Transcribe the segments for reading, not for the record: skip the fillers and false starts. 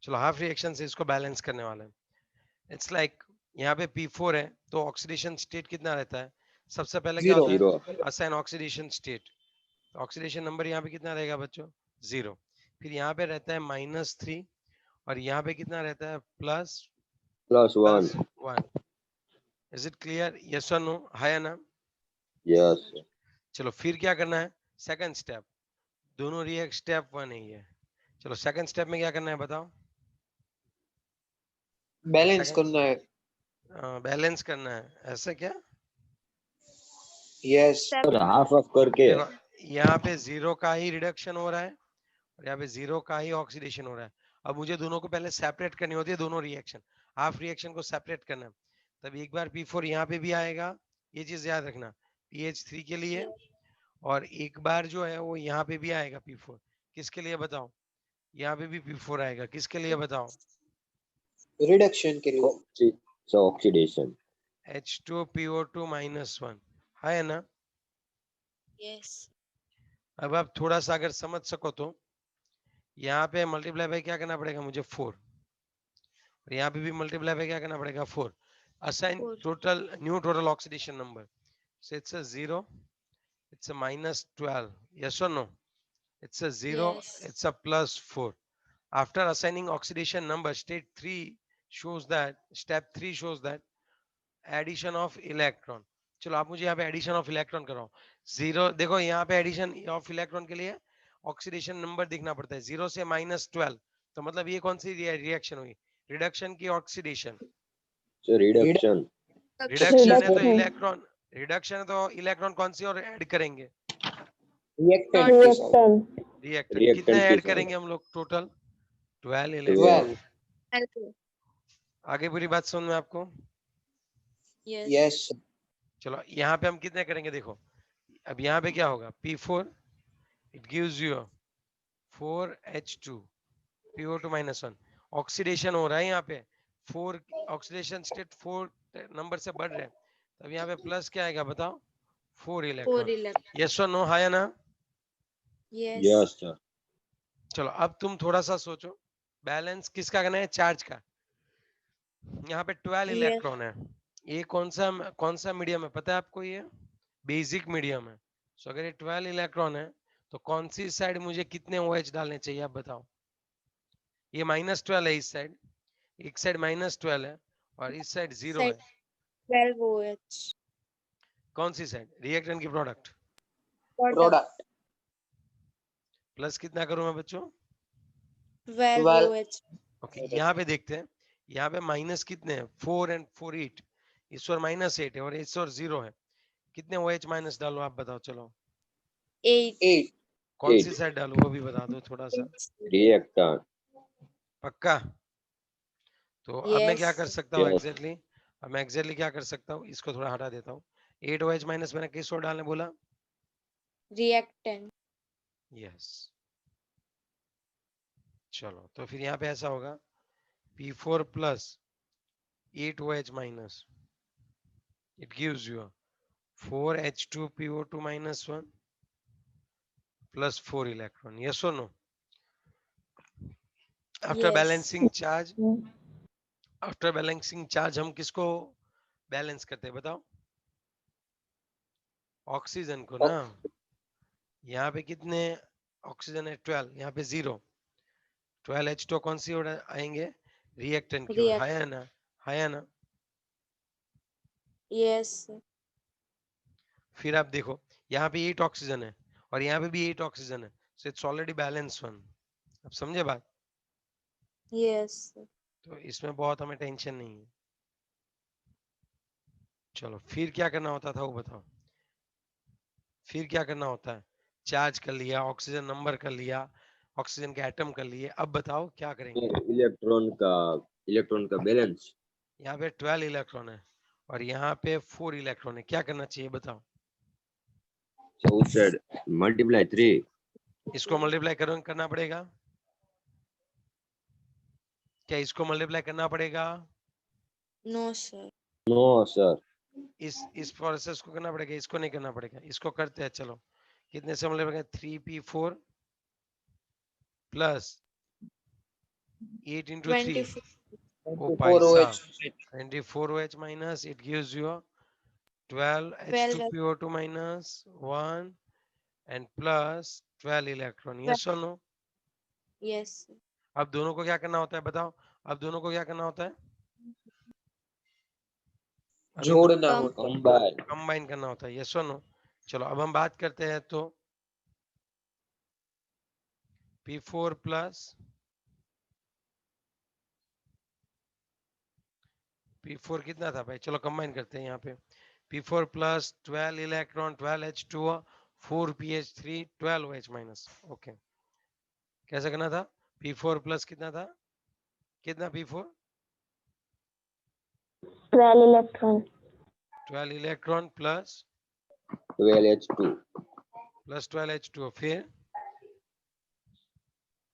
चलो half reaction से इसको बैलेंस करने वाला है. इट्स लाइक यहाँ पे P4 है तो ऑक्सीडेशन स्टेट कितना रहता है? सबसे पहले क्या होता जीरो। है? Assign oxidation state. तो ऑक्सीडेशन नंबर यहाँ पे कितना रहेगा बच्चों? 0. फिर यहाँ पे रहता है -3 और यहाँ पे कितना रहता है? +1। +1. Is it clear? यस और नो? है या ना? यस। चलो फिर क्या करना है? Second step. दोनों रिएक्ट स्टेप 1 ही है. चलो सेकंड स्टेप में क्या करना है बताओ? बैलेंस सेकंड करना है। बैलेंस करना है. ऐसा क्या? यस। सर हाफ ऑफ करके। देखो यहाँ पे 0 का ही रिडक्शन हो रहा है और यहाँ पे 0 का ही ऑक्सीडेशन हो रहा है. अब मुझे दोनों को पहले सेपरेट करनी होती है, दोनों रिएक्शन. हाफ रिएक्शन को सेपरेट करना है. तब एक बार P4 यहाँ पे भी आएगा, ये चीज याद रखना, PH3 के लिए. और एक बार जो है वो यहाँ पे भी आएगा P4. किसके लिए बताओ? यहाँ पे भी P4 आएगा. किसके लिए बताओ? रिडक्शन के लिए। ऑक्सीडेशन. H2PO2 -1 है ना? यस। अब आप थोड़ा सा अगर समझ सको तो यहाँ पे मल्टीप्लाई बाय क्या करना पड़ेगा मुझे? 4. और यहाँ पे भी मल्टीप्लाई बाय क्या करना पड़ेगा? 4. Assign 4. Total new total oxidation number. So it's a 0, it's a -12. Yes or no? It's a 0, Yes. it's a +4. After assigning oxidation number, step 3 shows that addition of electron. चलो आप मुझे यहाँ पे addition of electron कराओ. 0 देखो यहाँ पे addition of electron के लिए ऑक्सीडेशन नंबर दिखना पड़ता है. 0 से -12 तो मतलब ये कौन सी रिएक्शन हुई? रिडक्शन की ऑक्सीडेशन. Sir reduction. रिडक्शन है तो इलेक्ट्रॉन, रिडक्शन है तो इलेक्ट्रॉन कौन सी और ऐड करेंगे? रिएक्टेंट। रिएक्टेंट. कितने ऐड करेंगे हम लोग टोटल? 12 इलेक्ट्रॉन. 12। आगे पूरी बात समझ में आपको? यस. यस। चलो यहाँ पे हम कितने करेंगे देखो. अब यहाँ पे क्या होगा? P4 it gives you 4H2 PO2 -1. Oxidation हो रहा है यहाँ पे 4. ऑक्सीडेशन स्टेट 4 नंबर से बढ़ रहे हैं. तब यहाँ पे प्लस क्या आएगा बताओ? 4 4 इलेक्ट्रॉन. इलेक्ट्रॉन. यस और नो? है ना? यस. Yes sir. चलो अब तुम थोड़ा सा सोचो. बैलेंस किसका करना है? चार्ज का. यहाँ पे 12 Yes. इलेक्ट्रॉन है. ये कौन सा मीडियम है पता है आपको? ये बेसिक मीडियम है. सो अगर ये 12 इलेक्ट्रॉन है तो कौन सी साइड मुझे कितने OH डालने चाहिए आप बताओ? ये -12 है इस साइड, एक साइड -12 है और इस साइड 0 है. 12 OH. कौन सी साइड? रिएक्टेंट की प्रोडक्ट. प्रोडक्ट। प्लस कितना करूं मैं बच्चों? 12 12 OH. ओके यहाँ पे देखते हैं. यहाँ पे माइनस कितने हैं? 4 and 4 8. इस और -8 है और इस और 0 है. कितने OH माइनस डालो आप बताओ? चलो 8. 8। कौन सी 8. साइड डालो वो भी बता दो थोड़ा सा. रिएक्टेंट. पक्का? तो अब मैं क्या कर Yes. सकता हूँ Yes. एग्जैक्टली? अब मैं एग्जैक्टली क्या कर सकता हूँ? इसको थोड़ा हटा देता हूँ. 8 OH माइनस मैंने किस और डालने बोला? Reactant. यस. चलो तो फिर यहाँ पे ऐसा होगा P4 plus 8 OH minus, it gives you 4H2PO2 -1 plus 4 electron. Yes or no? After Yes. balancing charge, after balancing charge हम किसको बैलेंस करते हैं बताओ? ऑक्सीजन को ना. यहाँ पे कितने ऑक्सीजन है? 12. यहाँ पे 0. 12H2 कौन सी ओर आएंगे? रिएक्टेंट की ओर. React. है ना? है ना? Yes. फिर आप देखो यहाँ पे 8 ऑक्सीजन है और यहाँ पे भी 8 ऑक्सीजन है. So it's already balance 1. अब समझे बात? Yes. तो इसमें बहुत हमें टेंशन नहीं है. चलो फिर क्या करना होता था वो बताओ? फिर क्या करना होता है? चार्ज कर लिया, ऑक्सीजन नंबर कर लिया, ऑक्सीजन के एटम कर लिए. अब बताओ क्या करेंगे? इलेक्ट्रॉन का बैलेंस. यहाँ पे 12 इलेक्ट्रॉन है और यहाँ पे 4 इलेक्ट्रॉन है. क्या करना चाहिए बताओ? So said multiply 3. इसको मल्टीप्लाई करना पड़ेगा. क्या इसको मल्टीप्लाई करना पड़ेगा? No, sir. No sir. इस प्रोसेस को करना पड़ेगा, इसको नहीं करना पड़ेगा. इसको करते हैं. चलो कितने से multiply? 3P4 plus 8 into 3. 24. Oh, भाई 24 साहब. OH. 24 OH minus, it gives you 12 12. H2PO2 minus 1 and plus 12 electron. Yes or no? Yes, sir. अब दोनों को क्या करना होता है बताओ? अब दोनों को क्या करना होता है? अब इन जोड़ना कम होता है। combine, कंबाइन करना होता है. यस और नो? चलो अब हम बात करते हैं तो P4 प्लस P4 कितना था भाई? चलो कंबाइन करते हैं यहाँ पे. P4 plus 12 electron 12 H2O 4 PH3 12 OH minus. Okay, कैसे करना था? P4 प्लस कितना था? कितना P4? 12 electron 12 electron plus 12H2. Plus 12 H2O. फिर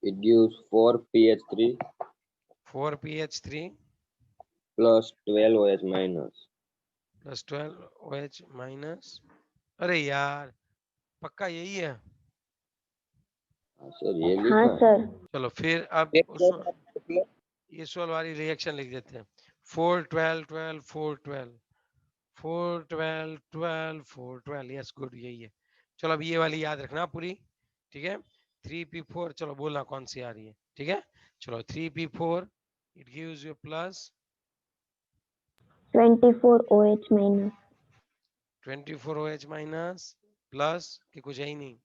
It gives 4PH3 4 PH3 plus 12OH minus. Plus 12 OH minus. अरे यार, पक्का यही है? सर ये हाँ लिखा है. सर चलो फिर अब ये सोल वाली रिएक्शन लिख देते हैं. 4 12 12 4 12 4 12 12 4 12. यस, गुड, यही है. चलो अब ये वाली याद रखना पूरी, ठीक है? 3p4. चलो बोलना कौन सी आ रही है, ठीक है? चलो 3p4 it gives you plus 24 OH minus 24 OH minus plus कि कुछ है ही नहीं.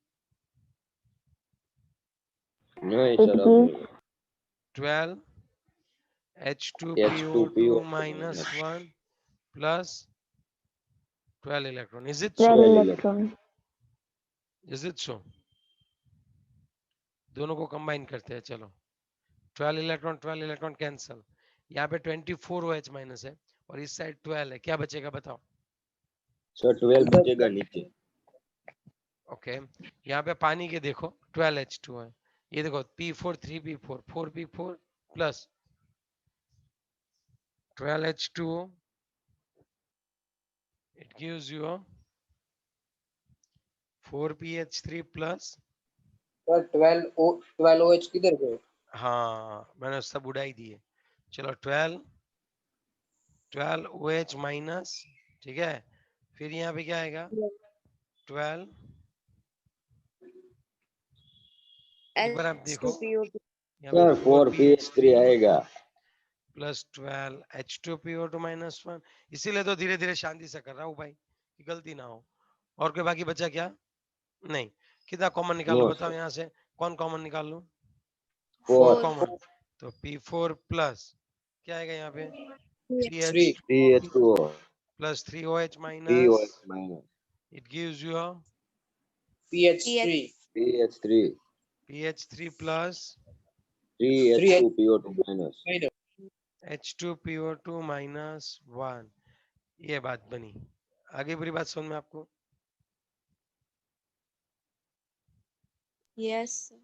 नहीं it sir, gives 12 H2PO2 H2PO minus 1 plus 12 electron. Is it 12 so? electron Is it so? दोनों को कंबाइन करते हैं. चलो 12 इलेक्ट्रॉन कैंसल. यहाँ पे 24 OH माइनस है और इस साइड 12 है. क्या बचेगा बताओ? सर 12 बचेगा नीचे. ओके, यहाँ पे पानी के देखो 12 H2 है. ये देखो P4 3P4 4P4 plus 12 H2O. It gives you a 4PH3 plus. 12 OH किधर गए? हाँ, मैंने सब उड़ा ही दिए. चलो 12 OH माइनस, ठीक है? फिर यहाँ पे क्या आएगा? 12. एक बार आप देखो, H2PO2. यहाँ पे सर 4PH3 आएगा. Plus 12 H2PO2 minus 1. इसीलिए तो धीरे धीरे शांति से कर रहा हूँ भाई, कि गलती ना हो. और कोई बाकी बचा क्या? नहीं. कितना कॉमन निकाल लो No, बताओ? sir. यहाँ से कौन कॉमन निकाल लो? 4 4 कॉमन. तो P4 प्लस क्या आएगा यहाँ पे? 3 3H2O plus 3OH 3OH minus. minus It gives you a PH3 PH3 PH3 plus 3H2PO2 minus. H2PO2 minus 1. ये बात बनी. आगे पूरी बात समझ में आपको? Yes, sir.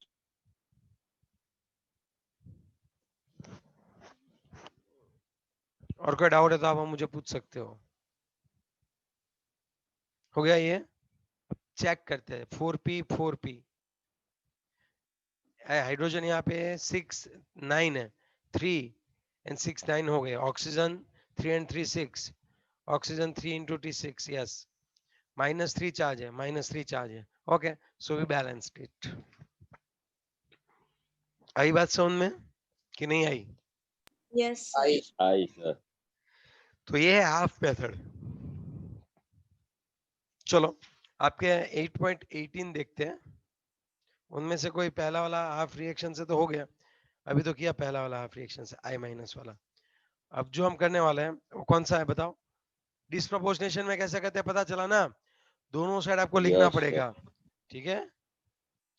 और कोई डाउट है तो आप मुझे पूछ सकते हो. हो गया ये? चेक करते हैं. 4p हाइड्रोजन यहाँ पे 6 9 है. 3 and 6 9 हो गए. Oxygen 3 and 3 6. Oxygen 3 into T6. Yes, -3 charge है, -3 चार्ज है. Okay, so we balanced it. आई बात समझ में कि नहीं आई? Yes, sir. आई सर. तो ये है हाफ मेथड. चलो आपके 8.18 देखते हैं. उनमें से कोई पहला वाला हाफ रिएक्शन से तो हो गया. अभी तो किया पहला वाला हाफ रिएक्शन से, I माइनस वाला. अब जो हम करने वाले हैं वो कौन सा है बताओ? डिस्प्रोपोर्शनेशन में कैसे करते हैं पता चला ना? दोनों साइड आपको लिखना Yes, sir. पड़ेगा, ठीक है?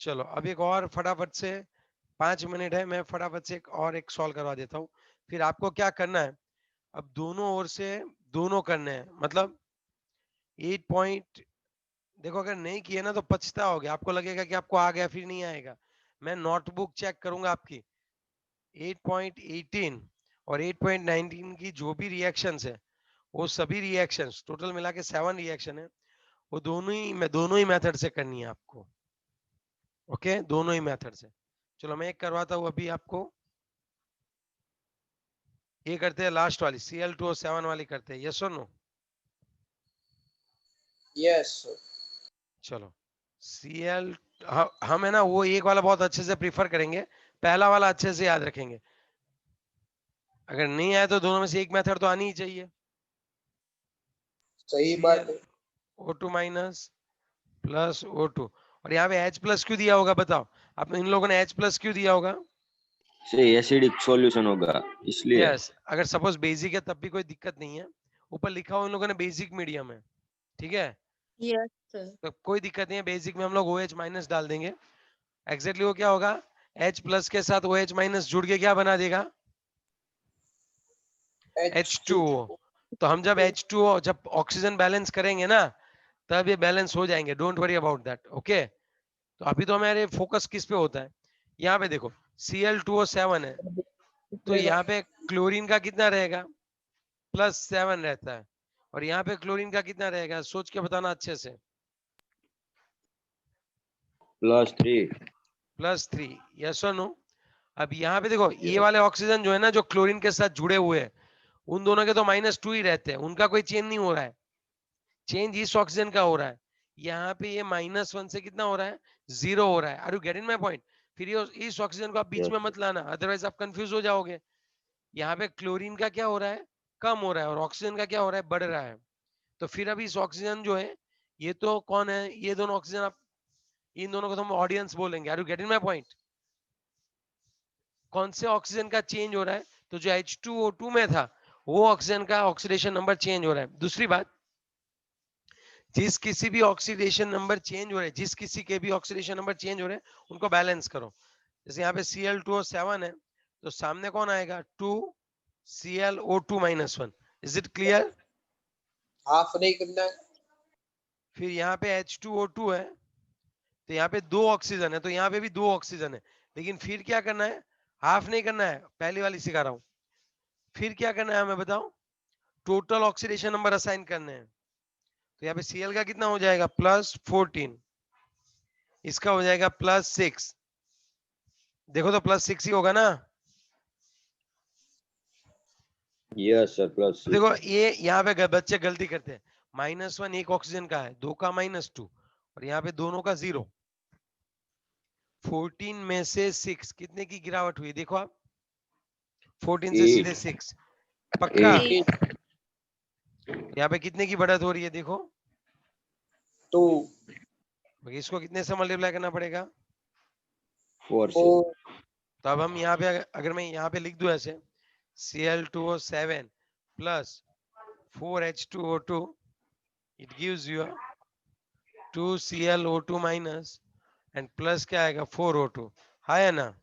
चलो अब एक और फटाफट से, 5 मिनट है, मैं फटाफट से एक सॉल्व करवा देता हूँ. फिर आपको क्या करना है? अब दोनों ओर से दोनों करने हैं. मतलब 8 पॉइंट देखो, अगर नहीं किए ना तो पछताओगे. आपको लगेगा कि आपको आ गया, फिर नहीं आएगा. मैं नोटबुक चेक करूंगा आपकी. 8.18 और 8.19 की जो भी रिएक्शंस है, वो सभी रिएक्शंस टोटल मिला के 7 रिएक्शन है. वो दोनों ही मेथड से करनी है आपको. ओके, दोनों ही मेथड से. चलो मैं एक करवाता हूँ अभी आपको. ये करते हैं लास्ट वाली Cl2O7 वाली करते हैं, यस और नो? Yes, sir. चलो Cl हम है ना वो एक वाला बहुत अच्छे से प्रीफर करेंगे, पहला वाला अच्छे से याद रखेंगे। अगर नहीं आया तो दोनों में से एक मेथड तो आनी ही चाहिए। सही बात है। O2 माइनस प्लस O2, और यहाँ पे H प्लस क्यों दिया होगा बताओ? आप इन लोगों ने H प्लस क्यों दिया होगा? से एसिडिक सॉल्यूशन होगा इसलिए। यस, अगर सपोज बेसिक है तब भी कोई दिक्कत नहीं है, ऊपर लिखा हुआ इन लोगों ने बेसिक मीडियम है, ठीक है, Yes, sir. तो कोई दिक्कत नहीं है, बेसिक में हम लोग OH माइनस डाल देंगे। एग्जैक्टली वो क्या होगा, H प्लस के साथ OH माइनस जुड़ के क्या बना देगा? H2O। तो हम जब H2O जब ऑक्सीजन बैलेंस करेंगे ना, तब ये बैलेंस हो जाएंगे, don't worry about that, okay. तो अभी तो हमारे फोकस किस पे होता है, यहाँ पे देखो Cl2O7 है, तो यहाँ पे क्लोरीन का कितना रहेगा? +7 रहता है, और यहाँ पे क्लोरीन का कितना रहेगा, सोच के बताना अच्छे से। +3। +3, यस और नो? अब यहाँ पे देखो ये वाले ऑक्सीजन जो है ना, जो क्लोरीन के साथ जुड़े हुए हैं, उन दोनों के तो -2 ही रहते हैं, उनका कोई चेंज नहीं हो रहा है, चेंज इस ऑक्सीजन का हो रहा है। यहाँ पे ये -1 से कितना हो रहा है, 0 हो रहा है। Are you getting my point? फिर ये इस ऑक्सीजन को आप बीच में मत लाना, अदरवाइज आप कंफ्यूज हो जाओगे। यहाँ पे क्लोरीन का क्या हो रहा है, कम हो रहा है, और ऑक्सीजन का क्या हो रहा है, बढ़ रहा है। तो फिर अभी इस ऑक्सीजन जो है, ये तो कौन है, ये दोनों ऑक्सीजन, आप इन दोनों को तो हम ऑडियंस बोलेंगे। Are you getting my point? कौन से ऑक्सीजन का चेंज हो रहा है, तो जो H2O2 में था वो ऑक्सीजन का ऑक्सीडेशन नंबर चेंज हो रहा है। दूसरी बात, जिस किसी भी ऑक्सीडेशन नंबर चेंज हो रहे हैं, जिस किसी के भी ऑक्सीडेशन नंबर चेंज हो रहे हैं, उनको बैलेंस करो। जैसे यहाँ पे Cl2O7 है, तो सामने कौन आएगा, 2ClO2-1। Is it clear? Half नहीं करना है। फिर यहाँ पे H2O2 है, तो यहाँ पे 2 ऑक्सीजन है, तो यहाँ पे भी 2 ऑक्सीजन है, लेकिन फिर क्या करना है, हाफ नहीं करना है, पहली वाली सिखा रहा हूँ। फिर क्या करना है हमें बताओ, टोटल ऑक्सीडेशन नंबर असाइन करने हैं। तो यहाँ पे Cl का कितना हो जाएगा, +14, इसका हो जाएगा +6। देखो तो +6 ही होगा ना? Yes sir, +6। देखो ये यहाँ पे बच्चे गलती करते हैं, -1 एक ऑक्सीजन का है, 2 का -2, और यहाँ पे दोनों का 0। 14 में से 6 कितने की गिरावट हुई, देखो आप, 14 से सीधे 6, पक्का? 8, यहाँ पे कितने की बढ़त हो रही है, देखो 2, इसको कितने से मल्टीप्लाई करना पड़ेगा, 4 से। 4, तो अब हम यहाँ पे अगर मैं यहाँ पे लिख दूं ऐसे, Cl2O7 plus 4H2O2, it gives you 2ClO2 minus and plus क्या आएगा, 4O2, हाँ है ना?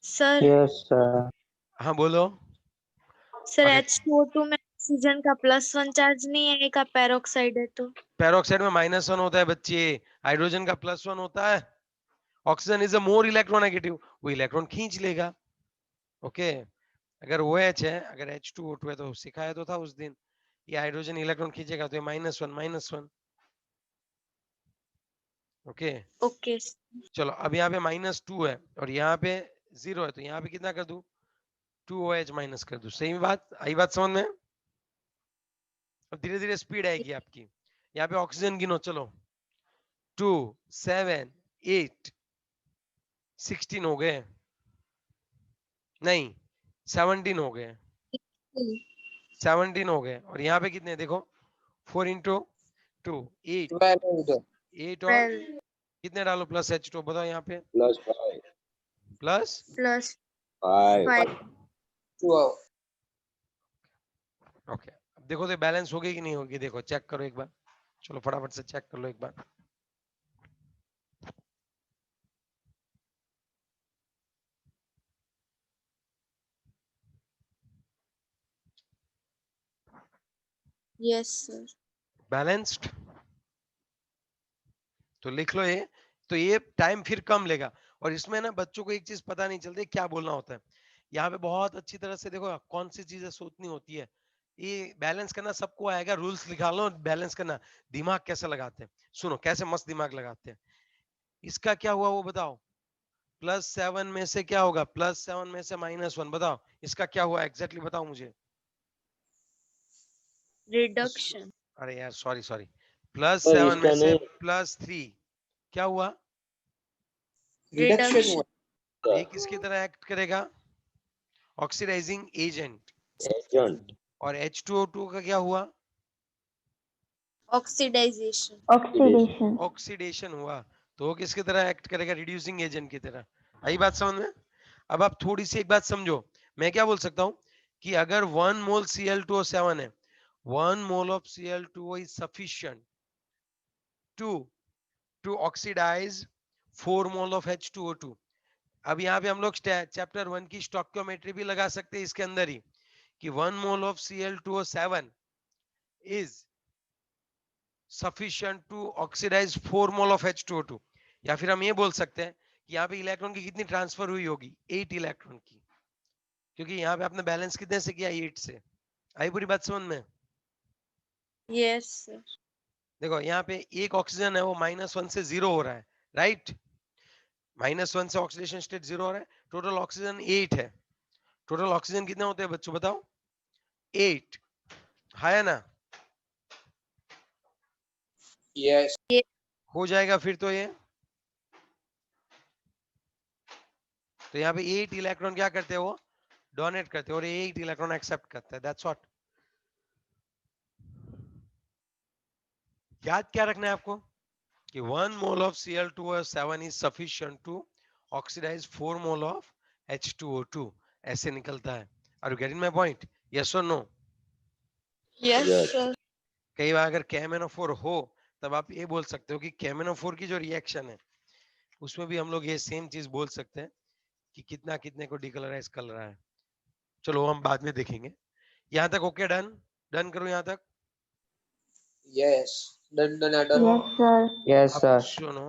Sir, Yes, sir. हाँ बोलो। sir अगर H2O2 में ऑक्सीजन का +1 चार्ज नहीं है, का पेरोक्साइड है तो। पेरोक्साइड में -1 होता है बच्चे, हाइड्रोजन का +1 होता है। Oxygen is a more electronegative, वो इलेक्ट्रॉन खींच लेगा, ओके। अगर OH है, अगर H2O2 है, तो सिखाया तो था उस दिन, ये हाइड्रोजन इलेक्ट्रॉन खींचेगा, तो ये -1, ओके। ओके। चलो अब यहाँ पे -2 है और यहाँ पे 0 है, तो यहाँ पे कितना कर दूं, 2OH माइनस कर दूं। सही बात आई, बात समझ में? अब धीरे धीरे स्पीड आएगी आपकी। यहाँ पे ऑक्सीजन गिनो, चलो 2, 7, 8, 16 हो गए, नहीं 17 हो गए, 17 हो गए, और यहाँ पे कितने देखो, 4 × 2 8, 12 है उधर। 8 और कितने डालो प्लस H2 बताओ यहाँ पे, +5। प्लस +5 5। 12, ओके। अब देखो तो बैलेंस हो गई कि नहीं होगी, देखो चेक करो एक बार, चलो फटाफट से चेक कर लो एक बार। Yes sir. बैलेंस्ड, तो लिख लो ये, तो ये टाइम फिर कम लेगा। और इसमें ना बच्चों को एक चीज पता नहीं चलती क्या बोलना होता है, यहाँ पे बहुत अच्छी तरह से देखो कौन सी चीजें सोचनी होती है। ये बैलेंस करना सबको आएगा, रूल्स लिखा लो, बैलेंस करना दिमाग कैसे लगाते हैं, सुनो कैसे मस्त दिमाग लगाते हैं। इसका क्या हुआ वो बताओ, +7 में से क्या होगा? +7 में से -1 बताओ, इसका क्या हुआ एग्जैक्टली बताओ मुझे। रिडक्शन। अरे यार सॉरी सर +7 में इसका से नहीं +3 क्या हुआ? रिडक्शन हुआ। था ये किसकी तरह एक्ट करेगा? Oxidising agent. एजेंट और H2O2 का क्या हुआ? ऑक्सीडाइजेशन। ऑक्सीडेशन। ऑक्सीडेशन हुआ। तो वो किसकी तरह एक्ट करेगा? रिड्यूसिंग एजेंट की तरह। आई बात समझ में? अब आप थोड़ी सी एक बात समझो, मैं क्या बोल सकता हूँ कि अगर 1 मोल Cl2O7 है, 1 mole of Cl2O is sufficient to oxidise 4 mole of H2O2। अब यहाँ पे हम लोग चैप्टर 1 की स्टोइकियोमेट्री भी लगा सकते हैं इसके अंदर ही, कि 1 mole of Cl2O7 is sufficient to oxidize 4 mole of H2O2। या फिर हम ये बोल सकते हैं कि यहाँ पे इलेक्ट्रॉन की कितनी ट्रांसफर हुई होगी? 8 इलेक्ट्रॉन की, क्योंकि यहाँ पे आपने बैलेंस कितने से किया? 8 से। आई पूरी बात समझ में? Yes sir. देखो यहाँ पे एक ऑक्सीजन है वो -1 से 0 हो रहा है, राइट? -1 से ऑक्सीडेशन स्टेट 0 हो रहा है। टोटल ऑक्सीजन 8 है। टोटल ऑक्सीजन कितने होते हैं बच्चों बताओ? 8 है ना? यस। हो जाएगा फिर तो ये। तो यहाँ पे 8 इलेक्ट्रॉन क्या करते हैं? वो डोनेट करते हैं और 8 इलेक्ट्रॉन एक्सेप्ट करता है। That's what. याद क्या रखना है आपको कि 1 mole of Cl2O7 is sufficient to oxidise 4 mole of H2O2। ऐसे निकलता है। Are you getting my point? Yes और नो? Yes Yes. सर। कई बार अगर KMnO4 हो तब आप ये बोल सकते हो कि KMnO4 की जो रिएक्शन है उसमें भी हम लोग ये सेम चीज बोल सकते हैं कि कितना कितने को डिकलराइज कर रहा है। चलो हम बाद में देखेंगे। यहाँ तक ओके? डन? डन करो यहाँ तक। Yes. Done done done. Yes sir. Yes अब सर सुनो,